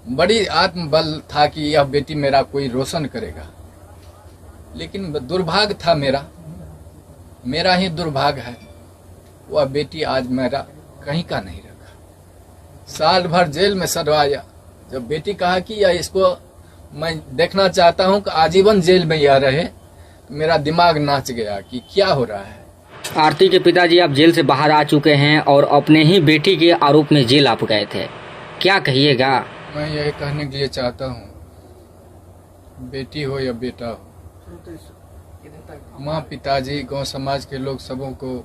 बड़ी आत्मबल था कि यह बेटी मेरा कोई रोशन करेगा, लेकिन दुर्भाग्य था मेरा ही दुर्भाग्य है। वह बेटी आज मेरा कहीं का नहीं रखा। साल भर जेल में सड़वाया। जब बेटी कहा कि यह इसको मैं देखना चाहता हूं कि आजीवन जेल में यह रहे, तो मेरा दिमाग नाच गया कि क्या हो रहा है। आरती के पिताजी आप जेल से बाहर आ चुके हैं और अपने ही बेटी के आरोप में जेल आप गए थे, क्या कहिएगा? मैं यही कहने के लिए चाहता हूँ, बेटी हो या बेटा हो, माँ पिताजी गांव समाज के लोग सबों को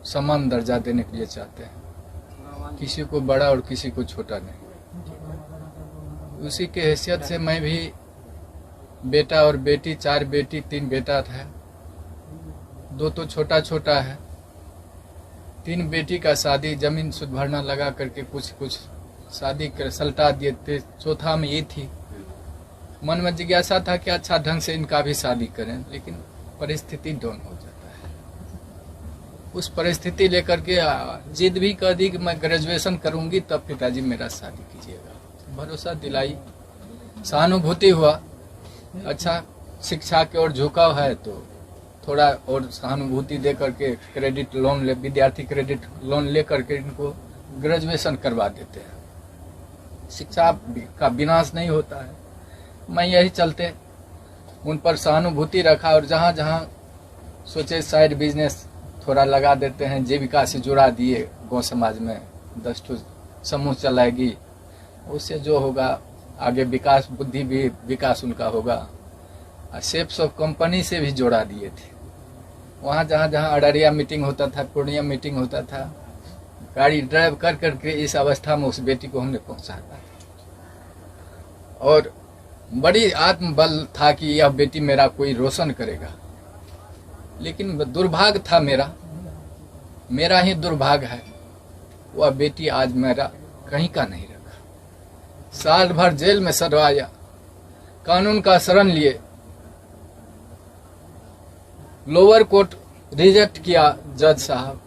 समान दर्जा देने के लिए चाहते हैं, किसी को बड़ा और किसी को छोटा नहीं। उसी के हैसियत से मैं भी बेटा और बेटी, 4 बेटी 3 बेटा था, 2 तो छोटा छोटा है। 3 बेटी का शादी जमीन सुध भरना लगा करके कुछ शादी कर सलटा दिए थे। चौथा में ये थी, मन में जिज्ञासा था कि अच्छा ढंग से इनका भी शादी करें, लेकिन परिस्थिति डाउन हो जाता है। उस परिस्थिति लेकर के जिद भी कर दी कि मैं ग्रेजुएशन करूंगी तब पिताजी मेरा शादी कीजिएगा। भरोसा दिलाई, सहानुभूति हुआ, अच्छा शिक्षा की ओर झुकाव है तो थोड़ा और सहानुभूति दे करके क्रेडिट लोन विद्यार्थी क्रेडिट लोन ले करके इनको ग्रेजुएशन करवा देते हैं। शिक्षा का विनाश नहीं होता है। मैं यही चलते उन पर सहानुभूति रखा और जहाँ जहाँ सोचे साइड बिजनेस थोड़ा लगा देते हैं, जीविका से जुड़ा दिए। गांव समाज में 10 समूह चलाएगी, उससे जो होगा आगे विकास, बुद्धि भी विकास उनका होगा। सेप्स ऑफ कंपनी से भी जोड़ा दिए थे। वहाँ जहाँ जहाँ अडरिया मीटिंग होता था, पूर्णिया मीटिंग होता था, गाड़ी ड्राइव कर करके इस अवस्था में उस बेटी को हमने पहुँचा था। और बड़ी आत्मबल था कि यह बेटी मेरा कोई रोशन करेगा, लेकिन दुर्भाग्य था मेरा ही दुर्भाग्य है। वह बेटी आज मेरा कहीं का नहीं रखा। साल भर जेल में सड़वाया, कानून का शरण लिए, लोअर कोर्ट रिजेक्ट किया जज साहब,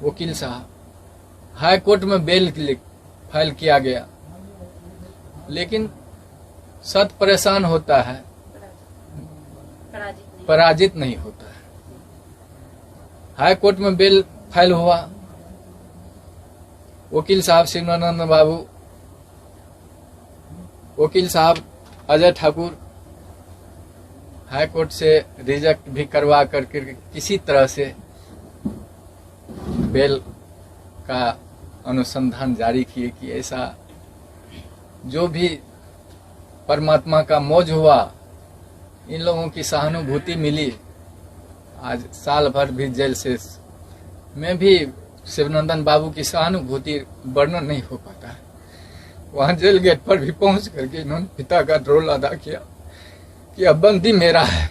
वकील साहब, हाई कोर्ट में बेल फाइल किया गया, लेकिन सत परेशान होता है, पराजित नहीं होता है। हाई कोर्ट में बेल फाइल हुआ, वकील साहब शिवानंद बाबू, वकील साहब अजय ठाकुर हाई कोर्ट से रिजेक्ट भी करवा करके किसी तरह से बेल का अनुसंधान जारी किए कि ऐसा जो भी परमात्मा का मौज हुआ, इन लोगों की सहानुभूति मिली। आज साल भर भी जेल से में भी शिवनंदन बाबू की सहानुभूति वर्णन नहीं हो पाता है। वहां जेल गेट पर भी पहुंच करके इन्होंने पिता का रोल अदा किया कि अब बंदी मेरा है,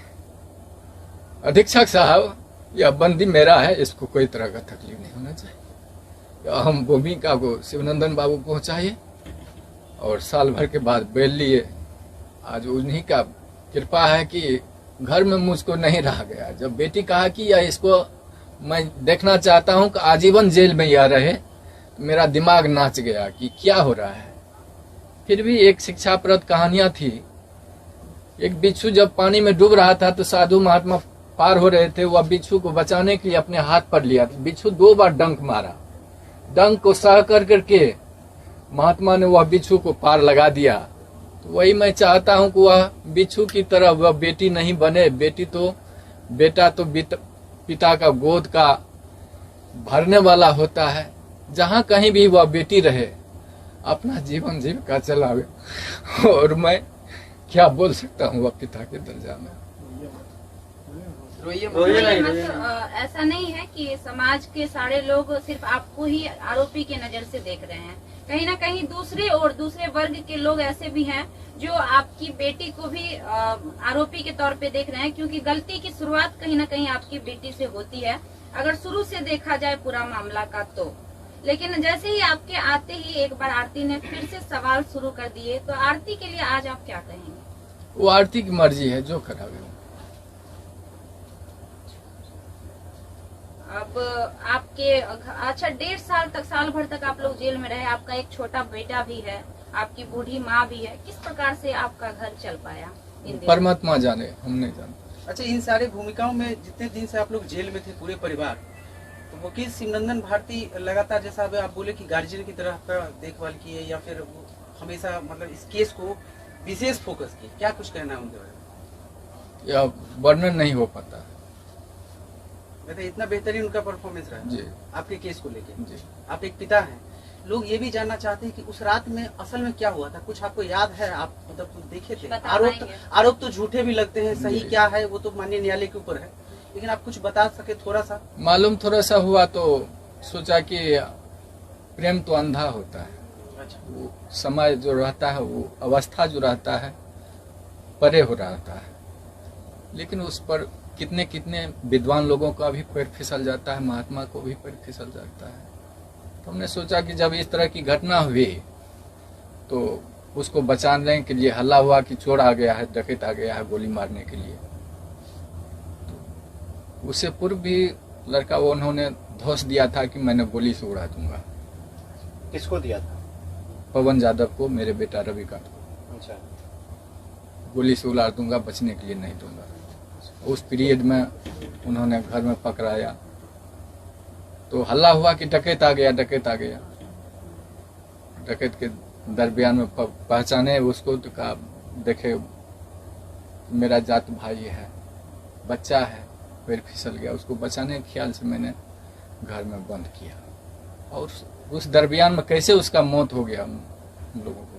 अधीक्षक साहब यह बंदी मेरा है, इसको कोई तरह का तकलीफ नहीं होना चाहिए। हम भूमिका को शिवनंदन बाबू पहुंचाइए और साल भर के बाद बेल लिए। आज उन्हीं का कृपा है कि घर में मुझको नहीं रहा गया। जब बेटी कहा कि यह इसको मैं देखना चाहता हूं कि आजीवन जेल में यह रहे, तो मेरा दिमाग नाच गया कि क्या हो रहा है। फिर भी एक शिक्षाप्रद कहानियां थी। एक बिच्छू जब पानी में डूब रहा था तो साधु महात्मा पार हो रहे थे, वह बिच्छू को बचाने के लिए अपने हाथ पर लिया। बिच्छू 2 बार डंक मारा, डंक को सह कर करके महात्मा ने वह बिच्छू को पार लगा दिया। तो वही मैं चाहता हूं कि वह बिच्छू की तरह वह बेटी नहीं बने। बेटा तो पिता का गोद का भरने वाला होता है। जहां कहीं भी वह बेटी रहे, अपना जीवन जीविका चलावे। और मैं क्या बोल सकता हूँ वह पिता के दर्जा में। ऐसा नहीं है कि समाज के सारे लोग सिर्फ आपको ही आरोपी के नजर से देख रहे हैं। कहीं ना कहीं दूसरे वर्ग के लोग ऐसे भी हैं जो आपकी बेटी को भी आरोपी के तौर पे देख रहे हैं, क्योंकि गलती की शुरुआत कहीं ना कहीं आपकी बेटी से होती है, अगर शुरू से देखा जाए पूरा मामला का तो। लेकिन जैसे ही आपके आते ही एक बार आरती ने फिर से सवाल शुरू कर दिए, तो आरती के लिए आज आप क्या कहेंगे? वो आरती की मर्जी है, जो करावे। अब आपके अच्छा 1.5 साल तक, साल भर तक आप लोग जेल में रहे, आपका एक छोटा बेटा भी है, आपकी बूढ़ी माँ भी है, किस प्रकार से आपका घर चल पाया इन दिनों? परमात्मा जाने, हम नहीं जानते। अच्छा, इन सारे भूमिकाओं में जितने दिन से आप लोग जेल में थे पूरे परिवार, तो वकील शिवनंदन भारती लगातार, जैसा अभी आप बोले कि गार्जियन की तरह आपका देखभाल किए, या फिर वो हमेशा मतलब इस केस को विशेष फोकस किए, क्या कुछ कहना है उनके बारे में? यह वर्णन नहीं हो पाता। मतलब इतना बेहतरीन उनका परफॉर्मेंस रहा जी आपके केस को लेके। जी। आप एक पिता हैं, लोग ये भी जानना चाहते हैं कि उस रात में असल में क्या हुआ था, कुछ आपको याद है? आप मतलब कुछ देखे थे? बता पाएंगे? आरोप तो झूठे भी लगते हैं, सही जी। क्या है वो तो माननीय न्यायालय के ऊपर है, लेकिन आप कुछ बता सके थोड़ा सा? मालूम थोड़ा सा हुआ तो सोचा कि प्रेम तो अंधा होता है, अच्छा, वो समय जो रहता है, वो अवस्था जो रहता है परे हो रहता है, लेकिन उस पर कितने कितने विद्वान लोगों का भी पैर फिसल जाता है, महात्मा को भी पैर फिसल जाता है। तो हमने सोचा कि जब इस तरह की घटना हुई तो उसको बचाने के लिए हल्ला हुआ कि चोर आ गया है, डकैत आ गया है गोली मारने के लिए। तो उससे पूर्व भी लड़का वो उन्होंने धौंस दिया था कि मैंने गोली से उड़ा दूंगा। किसको दिया था? पवन यादव को, मेरे बेटा रवि का, अच्छा, गोली से उड़ा दूंगा, बचने के लिए नहीं दूंगा। उस पीरियड में उन्होंने घर में पकड़ाया तो हल्ला हुआ कि डकैत आ गया, डकैत आ गया। डकैत के दरमियान में पहचाने उसको तो कहा, देखे मेरा जात भाई है, बच्चा है, पैर फिसल गया। उसको बचाने के ख्याल से मैंने घर में बंद किया, और उस दरमियान में कैसे उसका मौत हो गया हम लोगों को